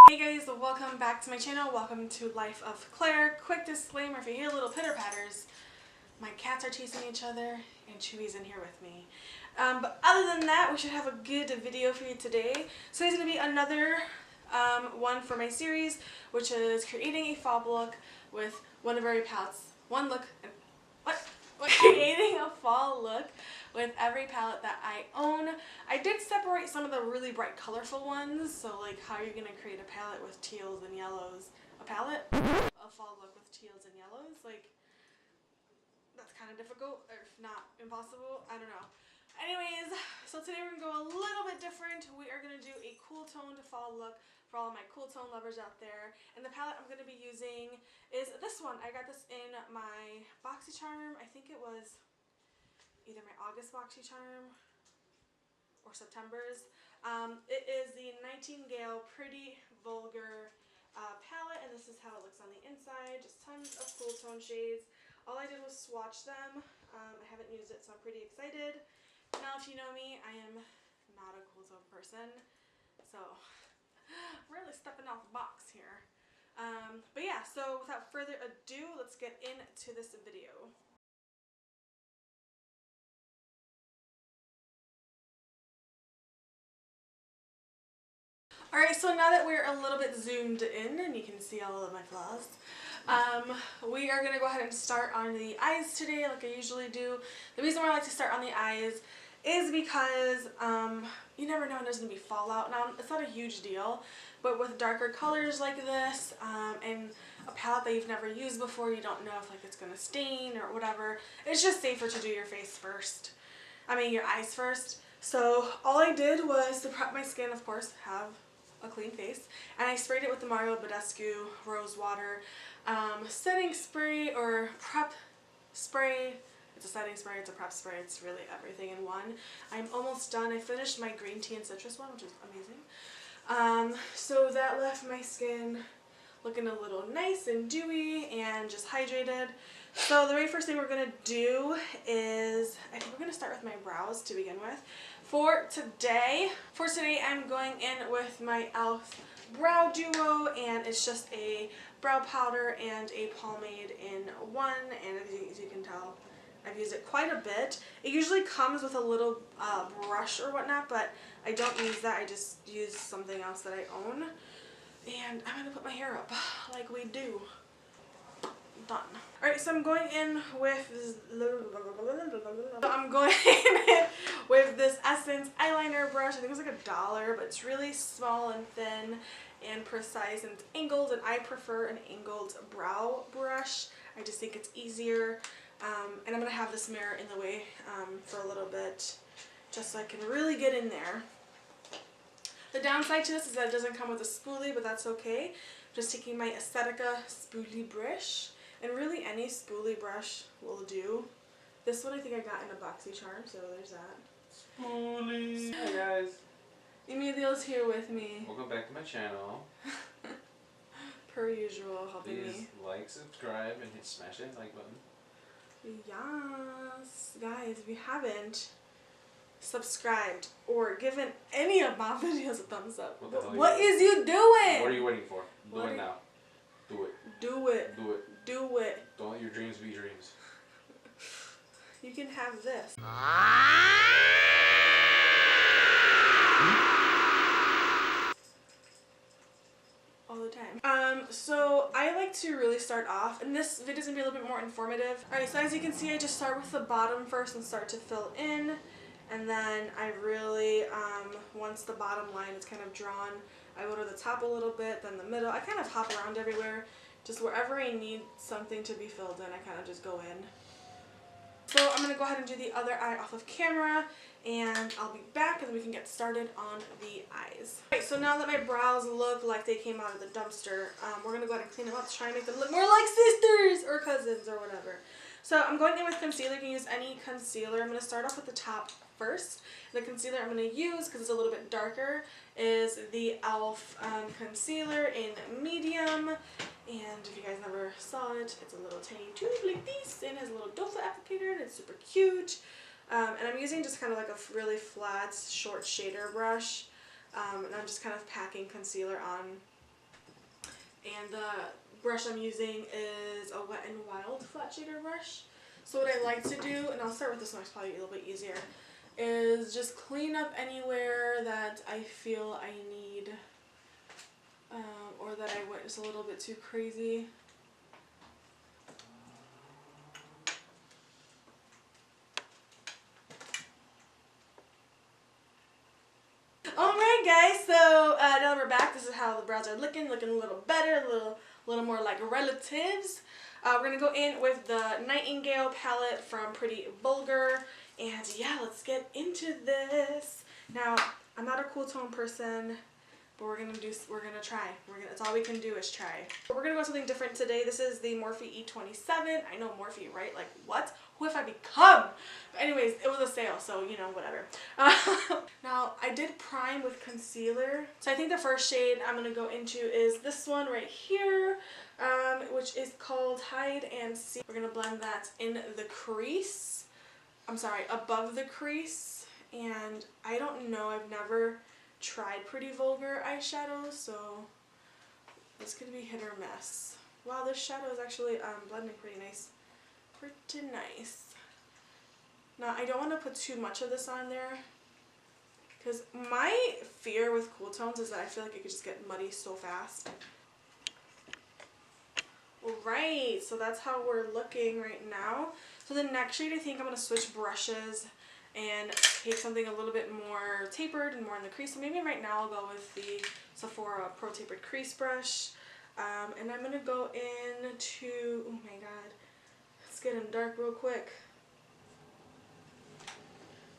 Hey guys, welcome back to my channel. Welcome to Life of Claire. Quick disclaimer, if you hear little pitter patters, my cats are chasing each other and Chewy's in here with me. But other than that, we should have a good video for you today. So it's going to be another one for my series, which is creating a fall look with one of every palettes. Creating a fall look with every palette that I own. I did separate some of the really bright colorful ones, so like how you're gonna create a palette with teals and yellows. A fall look with teals and yellows, like that's kind of difficult, or if not impossible, I don't know. Anyways, so today we're gonna go a little bit different. We are gonna do a cool toned fall look for all of my cool tone lovers out there. And the palette I'm gonna be using is this one. I got this in my BoxyCharm. I think it was either my August BoxyCharm or September's. It is the Nightingale Pretty Vulgar palette, and this is how it looks on the inside. Just tons of cool tone shades. All I did was swatch them. I haven't used it, so I'm pretty excited. Now, if you know me, I am not a cool tone person, so really stepping off the box here. But yeah, so without further ado, let's get into this video. Alright, so now that we're a little bit zoomed in and you can see all of my flaws, we are going to go ahead and start on the eyes today like I usually do. The reason why I like to start on the eyes is because you never know when there's going to be fallout. Now, it's not a huge deal, but with darker colors like this and a palette that you've never used before, you don't know if like it's going to stain or whatever. It's just safer to do your face first. Your eyes first. So all I did was to prep my skin, of course, have a clean face, and I sprayed it with the Mario Badescu Rose Water setting spray or prep spray. It's a setting spray, it's a prep spray, it's really everything in one. I'm almost done. I finished my green tea and citrus one, which is amazing. So that left my skin looking a little nice and dewy and just hydrated. So the very first thing we're going to do is, I think we're going to start with my brows to begin with. For today I'm going in with my e.l.f. Brow Duo, and it's just a brow powder and a pomade in one, and as you can tell, I've used it quite a bit. It usually comes with a little brush or whatnot, but I don't use that. I just use something else that I own. And I'm going to put my hair up like we do. Done. Alright, so I'm going in with this Essence eyeliner brush. I think it was like $1, but it's really small and thin and precise, and it's angled, and I prefer an angled brow brush. I just think it's easier. And I'm going to have this mirror in the way for a little bit, just so I can really get in there. The downside to this is that it doesn't come with a spoolie, but that's okay. I'm just taking my Aesthetica spoolie brush, and really any spoolie brush will do. This one I think I got in a BoxyCharm, so there's that. Spoolie! Hi guys! Emilio's here with me. Welcome back to my channel. Per usual, helping me. Please like, subscribe, and smash that like button. Yes! Guys, if you haven't subscribed or given any of my videos a thumbs up, what is you doing? What are you waiting for? Do it now. Do it. Do it. Do it. Do it. Don't let your dreams be dreams. You can have this. All the time. So I like to really start off, and this video is going to be a little bit more informative. Alright, so as you can see, I just start with the bottom first and start to fill in. And then I really, once the bottom line is kind of drawn, I go to the top a little bit, then the middle. I kind of hop around everywhere. Just wherever I need something to be filled in, I kind of just go in. So I'm going to go ahead and do the other eye off of camera, and I'll be back and then we can get started on the eyes. Okay, so now that my brows look like they came out of the dumpster, we're going to go ahead and clean them up to try and make them look more like sisters or cousins or whatever. So I'm going in with concealer. You can use any concealer. I'm going to start off with the top first. The concealer I'm going to use, because it's a little bit darker, is the e.l.f. Concealer in medium. And if you guys never saw it, it's a little tiny tube like this, and it has a little doe foot applicator, and it's super cute. And I'm using just kind of like a really flat, short shader brush. And I'm just kind of packing concealer on and the brush I'm using is a Wet n Wild flat shader brush. So what I like to do, and I'll start with this one, it's probably a little bit easier, is just clean up anywhere that I feel I need, or that I went just a little bit too crazy. Alright guys, so now that we're back, this is how the brows are looking a little better, a little more like relatives. We're going to go in with the Nightingale palette from Pretty Vulgar, and yeah, let's get into this. Now, I'm not a cool tone person, but we're gonna try. That's all we can do is try. We're gonna go with something different today. This is the Morphe E27. I know Morphe, right? Like, what? Who have I become? But anyways, it was a sale, so you know, whatever. Now, I did prime with concealer. So I think the first shade I'm gonna go into is this one right here, which is called Hide and Seek. We're gonna blend that in the crease. I'm sorry, above the crease. And I don't know, I've never tried Pretty Vulgar eyeshadows, so it's gonna be hit or miss. Wow, this shadow is actually blending pretty nice. Pretty nice. Now, I don't want to put too much of this on there, because my fear with cool tones is that I feel like it could just get muddy so fast. Alright, so that's how we're looking right now. So the next shade, I think I'm going to switch brushes and take something a little bit more tapered and more in the crease. So maybe right now I'll go with the Sephora Pro Tapered Crease Brush. And I'm going to go into, oh my god, it's getting dark real quick.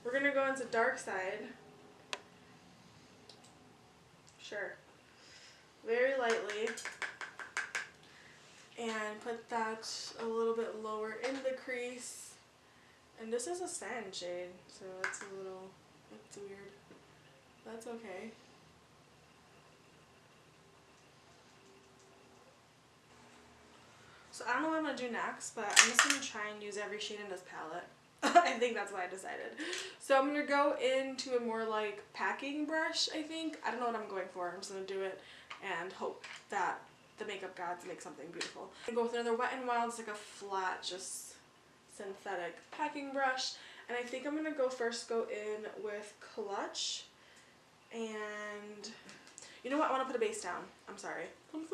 We're going to go into Dark Side. Sure. Very lightly. And put that a little bit lower in the crease. And this is a sand shade, so it's weird. That's okay. So I don't know what I'm going to do next, but I'm just going to try and use every shade in this palette. I think that's what I decided. So I'm going to go into a more like packing brush, I think. I don't know what I'm going for. I'm just going to do it and hope that the makeup gods make something beautiful. I'm going to go with another Wet n Wild. It's like a flat, just synthetic packing brush, and I think I'm gonna go in with Clutch, and you know what, I want to put a base down. I'm sorry. I'm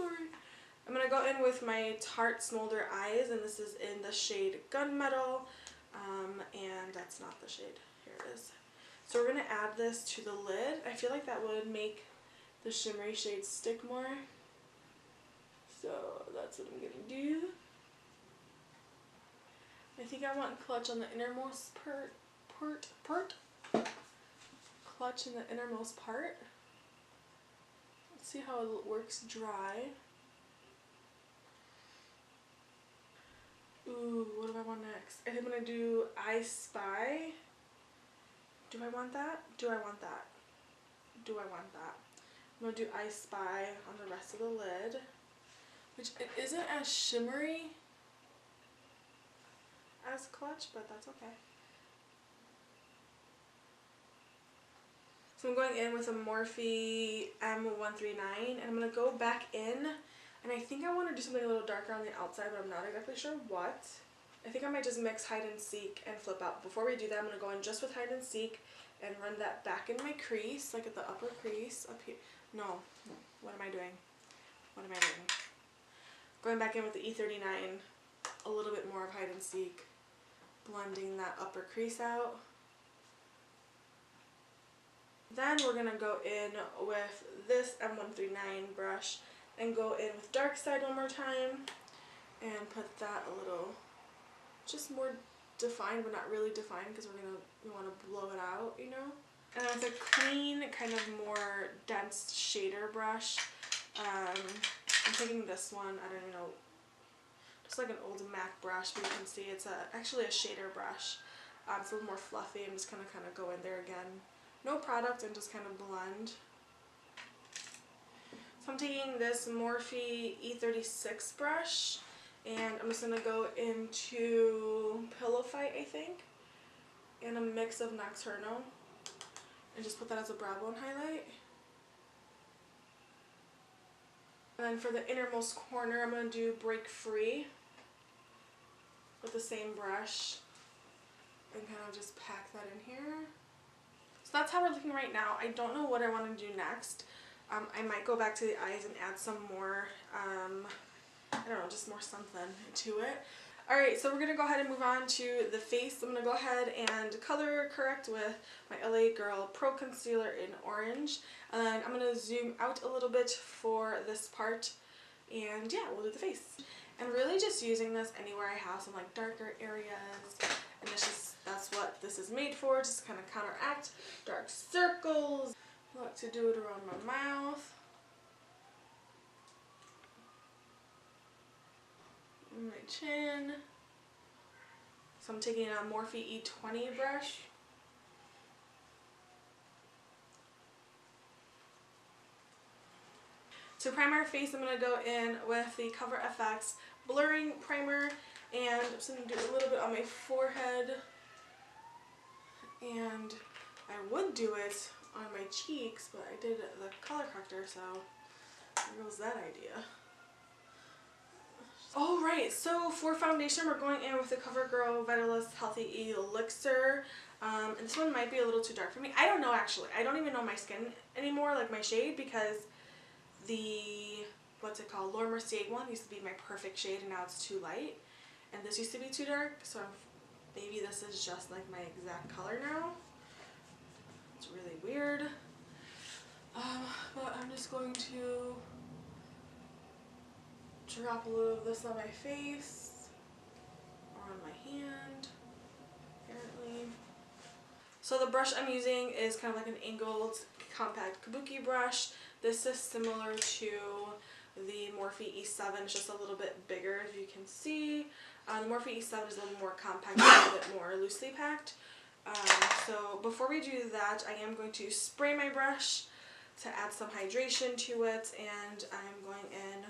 gonna go in with my Tarte Smolder Eyes, and this is in the shade Gunmetal, and that's not the shade. Here it is. So we're gonna add this to the lid. I feel like that would make the shimmery shade stick more, so that's what I'm gonna do. I think I want Clutch on the innermost Clutch in the innermost part. Let's see how it works dry. Ooh, what do I want next? I think I'm going to do I Spy. Do I want that? Do I want that? Do I want that? I'm going to do I Spy on the rest of the lid, which it isn't as shimmery as Clutch, but that's okay. So I'm going in with a Morphe M139, and I'm going to go back in, and I think I want to do something a little darker on the outside, but I'm not exactly sure what. I think I might just mix Hide and Seek and Flip Out. Before we do that, I'm going to go in just with Hide and Seek and run that back in my crease, like at the upper crease, up here. No, what am I doing? What am I doing? Going back in with the E39, a little bit more of Hide and Seek, blending that upper crease out. Then we're going to go in with this M139 brush and go in with Dark Side one more time and put that a little, just more defined, but not really defined, because we want to blow it out, you know. And then with a clean, kind of more dense shader brush, I'm taking this one, I don't even know, just like an old MAC brush, but you can see it's actually a shader brush. It's a little more fluffy. I'm just going to kind of go in there again. No product, and just kind of blend. So I'm taking this Morphe E36 brush, and I'm just going to go into Pillow Fight, I think, and a mix of Nocturnal, and just put that as a brow bone highlight. And then for the innermost corner, I'm going to do Break Free with the same brush and kind of just pack that in here. So that's how we're looking right now. I don't know what I want to do next. I might go back to the eyes and add some more, I don't know, just more something to it. Alright, so we're going to go ahead and move on to the face. I'm going to go ahead and color correct with my LA Girl Pro Concealer in orange. And then I'm going to zoom out a little bit for this part. And yeah, we'll do the face. And really just using this anywhere I have some like darker areas. And that's what this is made for, just kind of counteract dark circles. I like to do it around my mouth. And my chin. So I'm taking a Morphe E20 brush. To prime our face, I'm going to go in with the Cover FX Blurring Primer, and I'm just going to do a little bit on my forehead, and I would do it on my cheeks, but I did the color corrector, so there goes that idea. Alright, so for foundation, we're going in with the CoverGirl Vitalist Healthy Elixir. And this one might be a little too dark for me. I don't know, actually. I don't even know my skin anymore, like my shade, because the, what's it called, Laura Mercier one used to be my perfect shade, and now it's too light. And this used to be too dark, so maybe this is just like my exact color now. It's really weird. But I'm just going to drop a little of this on my face or on my hand, apparently. So the brush I'm using is kind of like an angled compact kabuki brush. This is similar to the Morphe E7, it's just a little bit bigger, as you can see. The Morphe E7 is a little more compact, a little bit more loosely packed. So before we do that, I am going to spray my brush to add some hydration to it, and I'm going in.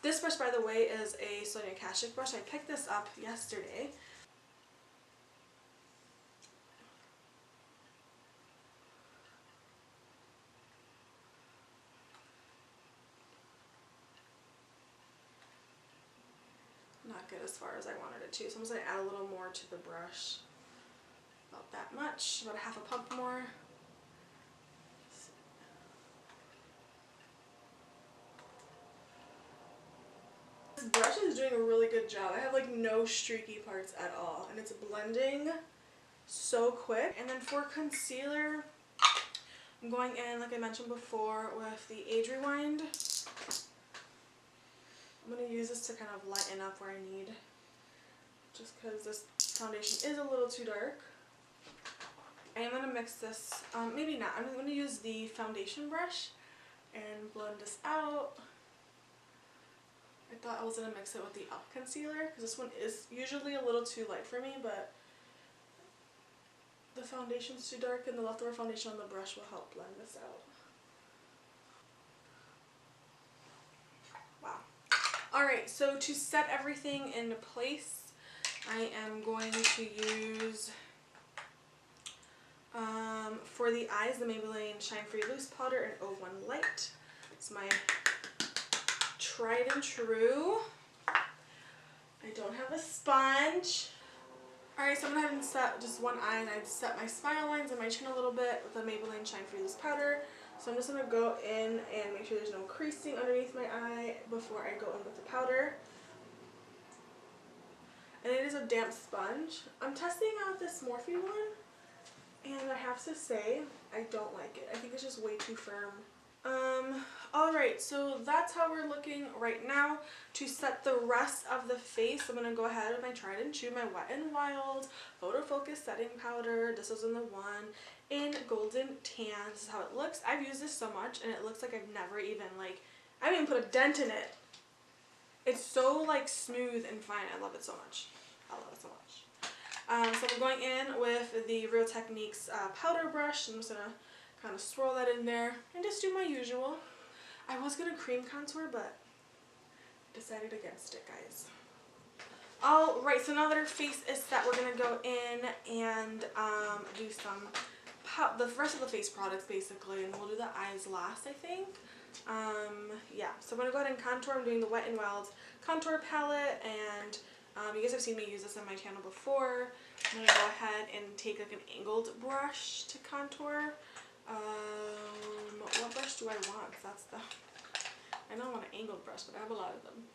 This brush, by the way, is a Sonia Kashuk brush. I picked this up yesterday. Not good as far as I wanted it to, so I'm just going to add a little more to the brush. About that much, about a half a pump more. This brush is doing a really good job. I have like no streaky parts at all, and it's blending so quick. And then for concealer, I'm going in, like I mentioned before, with the Age Rewind. I'm going to use this to kind of lighten up where I need, just because this foundation is a little too dark. I am going to mix this, maybe not, I'm going to use the foundation brush and blend this out. I thought I was going to mix it with the Up concealer, because this one is usually a little too light for me, but the foundation's too dark, and the leftover foundation on the brush will help blend this out. Wow. Alright, so to set everything into place, I am going to use, for the eyes, the Maybelline Shine Free Loose Powder in 01 Light. It's my tried and true. I don't have a sponge. Alright, so I'm going to have to set just one eye, and I've set my smile lines and my chin a little bit with the Maybelline Shine Free Loose Powder. So I'm just going to go in and make sure there's no creasing underneath my eye before I go in with the powder. And it is a damp sponge. I'm testing out this Morphe one, and I have to say, I don't like it. I think it's just way too firm. Alright, so that's how we're looking right now. To set the rest of the face, I'm going to go ahead with my tried and true, my Wet n Wild Photo Focus Setting Powder. This is in the one in Golden Tan. This is how it looks. I've used this so much, and it looks like I've never even, I haven't even put a dent in it. It's so, smooth and fine. I love it so much. I love it so much. So I'm going in with the Real Techniques powder brush. I'm just going to kind of swirl that in there and just do my usual. I was going to cream contour, but decided against it, guys. Alright, so now that our face is set, we're going to go in and do some, the rest of the face products, basically, and we'll do the eyes last, I think. Yeah, so I'm going to go ahead and contour. I'm doing the Wet n Wild contour palette, and you guys have seen me use this on my channel before. I'm going to go ahead and take like an angled brush to contour. What brush do I want? 'Cause that's the... I don't want an angled brush, but I have a lot of them.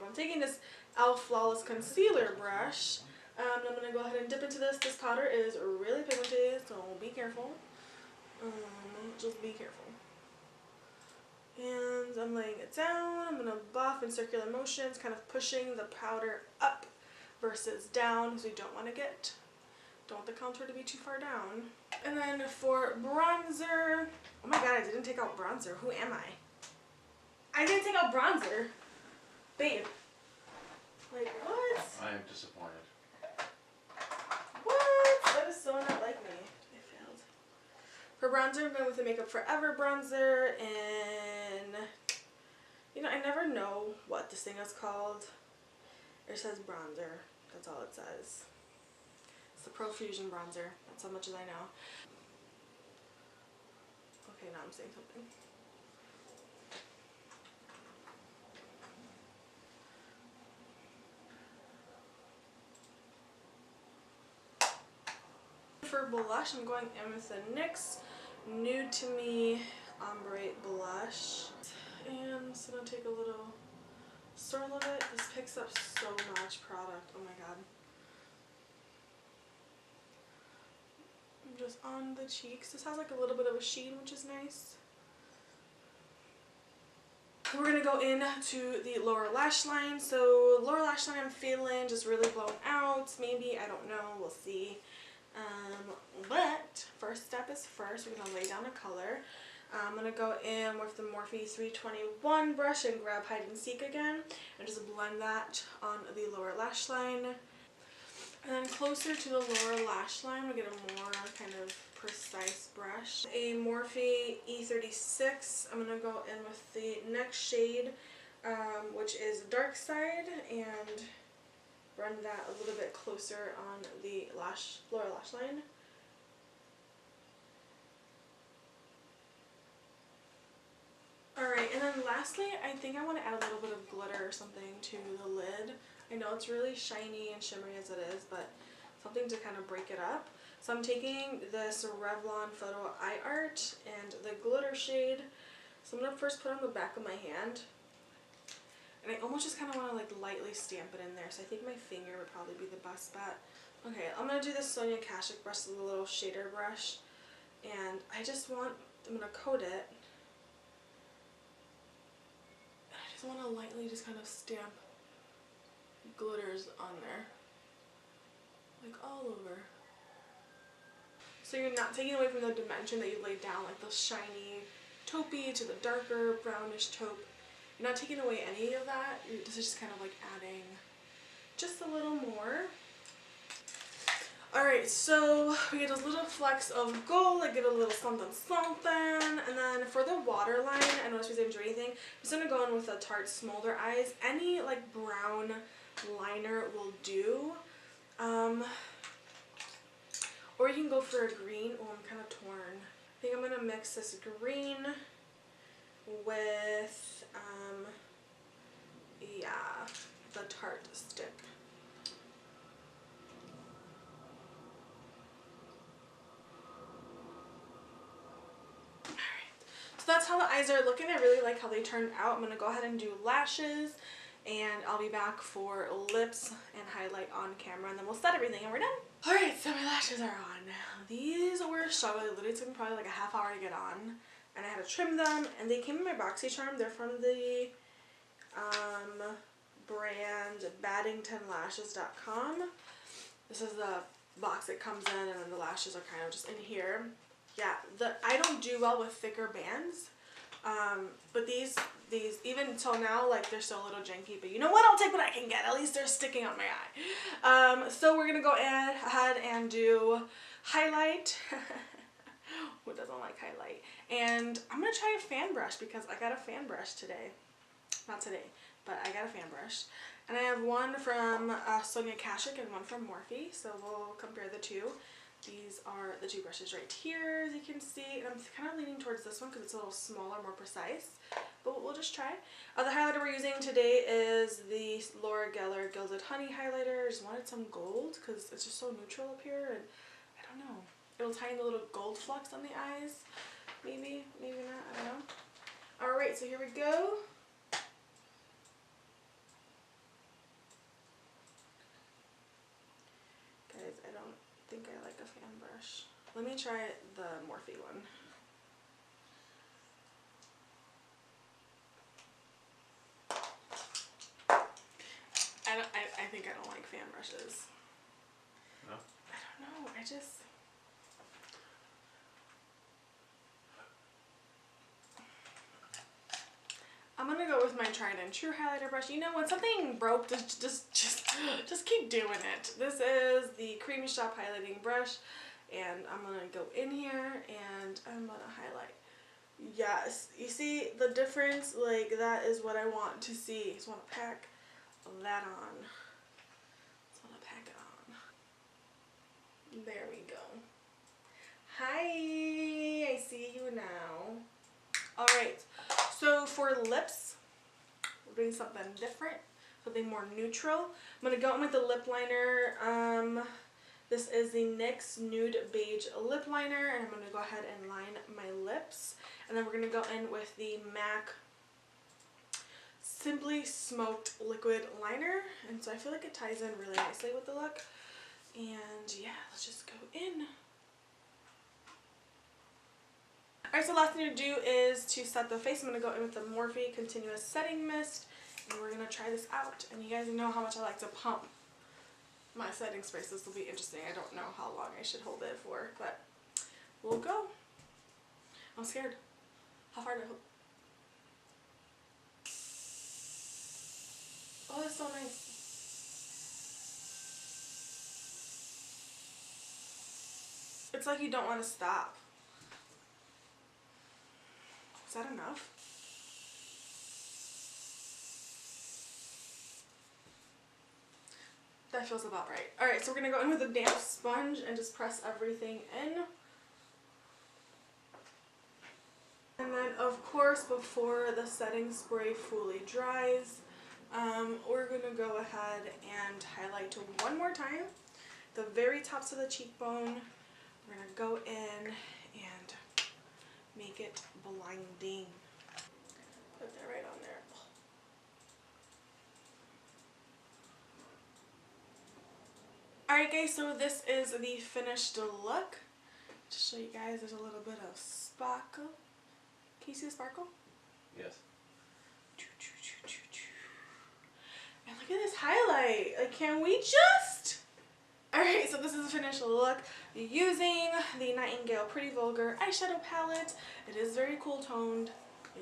I'm taking this e.l.f. Flawless Concealer brush. I'm going to go ahead and dip into this. This powder is really pigmented, so be careful. Just be careful. And I'm laying it down. I'm going to buff in circular motions, kind of pushing the powder up versus down, because we don't want the contour to be too far down. And then for bronzer, oh my god, I didn't take out bronzer. Who am I? I didn't take out bronzer. Babe. Like, what? I am disappointed. What? That is so not like me. I failed. For bronzer, I'm going with the Makeup Forever bronzer, and you know, I never know what this thing is called. It says bronzer. That's all it says. It's the Pro Fusion bronzer. That's how much as I know. Okay, now I'm saying something. For blush, I'm going in with the NYX Nude to Me Ombre Blush. And I'm just going to take a little swirl of it. This picks up so much product. Oh my god. Just on the cheeks. This has like a little bit of a sheen, which is nice. We're going to go into the lower lash line. So lower lash line I'm feeling just really blown out. Maybe, I don't know. We'll see. But first step is first. We're going to lay down a color. I'm going to go in with the Morphe 321 brush and grab Hide and Seek again. And just blend that on the lower lash line. And then closer to the lower lash line, we get a more kind of precise brush. A Morphe E36. I'm going to go in with the next shade, which is Dark Side, and run that a little bit closer on the lower lash line. Alright, and then lastly, I think I want to add a little bit of glitter or something to the lid. I know it's really shiny and shimmery as it is, but something to kind of break it up. So I'm taking this Revlon Photo Eye Art and the glitter shade. So I'm going to first put it on the back of my hand. And I almost just kind of want to like lightly stamp it in there. So I think my finger would probably be the best bet. Okay, I'm going to do this Sonia Kashuk brush, the little shader brush. And I'm going to coat it. And I just want to lightly just kind of stamp glitters on there. Like all over. So you're not taking away from the dimension that you laid down, like the shiny taupey to the darker brownish taupe. You're not taking away any of that. This is just kind of like adding just a little more. Alright, so we get a little flecks of gold, I get a little something something, and then for the waterline, I noticed we didn't do anything. I'm just going to go in with a Tarte Smolder Eyes. Any like brown liner will do. Or you can go for a green. Oh, I'm kind of torn. I think I'm going to mix this green with, yeah, the Tarte stick. So that's how the eyes are looking. I really like how they turned out. I'm going to go ahead and do lashes, and I'll be back for lips and highlight on camera, and then we'll set everything and we're done. Alright, so my lashes are on. These were struggling. It literally took me probably like a half hour to get on, and I had to trim them, and they came in my BoxyCharm. They're from the brand BaddingtonLashes.com. This is the box it comes in, and then the lashes are kind of just in here. Yeah, I don't do well with thicker bands, but these even until now, like, they're still a little janky, but you know what, I'll take what I can get. At least they're sticking on my eye. So we're gonna go ahead and do highlight. Who doesn't like highlight? And I'm gonna try a fan brush because I got a fan brush today. Not today, but I got a fan brush. And I have one from Sonia Kashuk and one from Morphe, so we'll compare the two. These are the two brushes right here, as you can see, and I'm kind of leaning towards this one because it's a little smaller, more precise, but we'll just try. The highlighter we're using today is the Laura Geller Gilded Honey highlighter. I just wanted some gold because it's just so neutral up here, and I don't know. It'll tiny little gold flecks on the eyes. Maybe, maybe not, I don't know. Alright, so here we go. Guys, I don't think I like a fan brush. Let me try the Morphe one. I think I don't like fan brushes. No? I don't know, I'm gonna go with my tried and true highlighter brush. You know, when something broke, just keep doing it. This is the Creamy Shop highlighting brush, and I'm gonna go in here and I'm gonna highlight. Yes, you see the difference? Like, that is what I want to see. I just want to pack that on. Just want to pack it on. There we go. Hi, I see you now. Alright, so for lips, we're doing something different, something more neutral. I'm going to go in with the lip liner. This is the NYX Nude Beige Lip Liner, and I'm going to go ahead and line my lips. And then we're going to go in with the MAC Simply Smoked Liquid Liner. And so I feel like it ties in really nicely with the look. And yeah, let's just go in. Alright, so last thing to do is to set the face. I'm going to go in with the Morphe Continuous Setting Mist. And we're going to try this out. And you guys know how much I like to pump my setting sprays. This will be interesting. I don't know how long I should hold it for, but we'll go. I'm scared. How far do I hold? Oh, that's so nice. It's like you don't want to stop. Is that enough? That feels about right. Alright, so we're going to go in with a damp sponge and just press everything in. And then, of course, before the setting spray fully dries, we're going to go ahead and highlight one more time. The very tops of the cheekbone. We're going to go in and make it blinding. Put that right on there. Alright guys, so this is the finished look. Just show you guys, there's a little bit of sparkle. Can you see the sparkle? Yes. And look at this highlight. Like, can we just? Alright, so this is the finished look using the Nightingale Pretty Vulgar eyeshadow palette. It is very cool toned.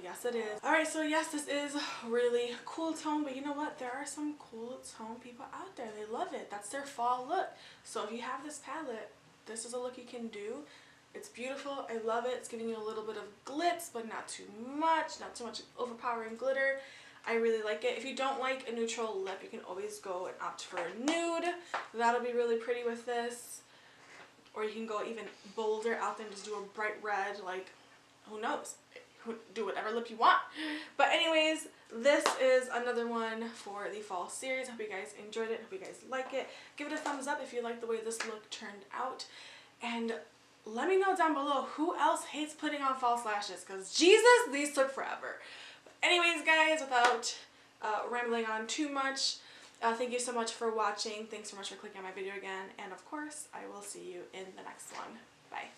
Yes, it is. Alright, so yes, this is really cool tone, but you know what? There are some cool tone people out there. They love it. That's their fall look. So if you have this palette, this is a look you can do. It's beautiful. I love it. It's giving you a little bit of glitz, but not too much overpowering glitter. I really like it. If you don't like a neutral lip, you can always go and opt for a nude. That'll be really pretty with this. Or you can go even bolder out there and just do a bright red, like, who knows? Do whatever lip you want. But anyways, this is another one for the fall series. Hope you guys enjoyed it. Hope you guys like it. Give it a thumbs up if you like the way this look turned out. And let me know down below who else hates putting on false lashes, because Jesus, these took forever. But anyways guys, without rambling on too much, thank you so much for watching. Thanks so much for clicking on my video again. And of course, I will see you in the next one. Bye.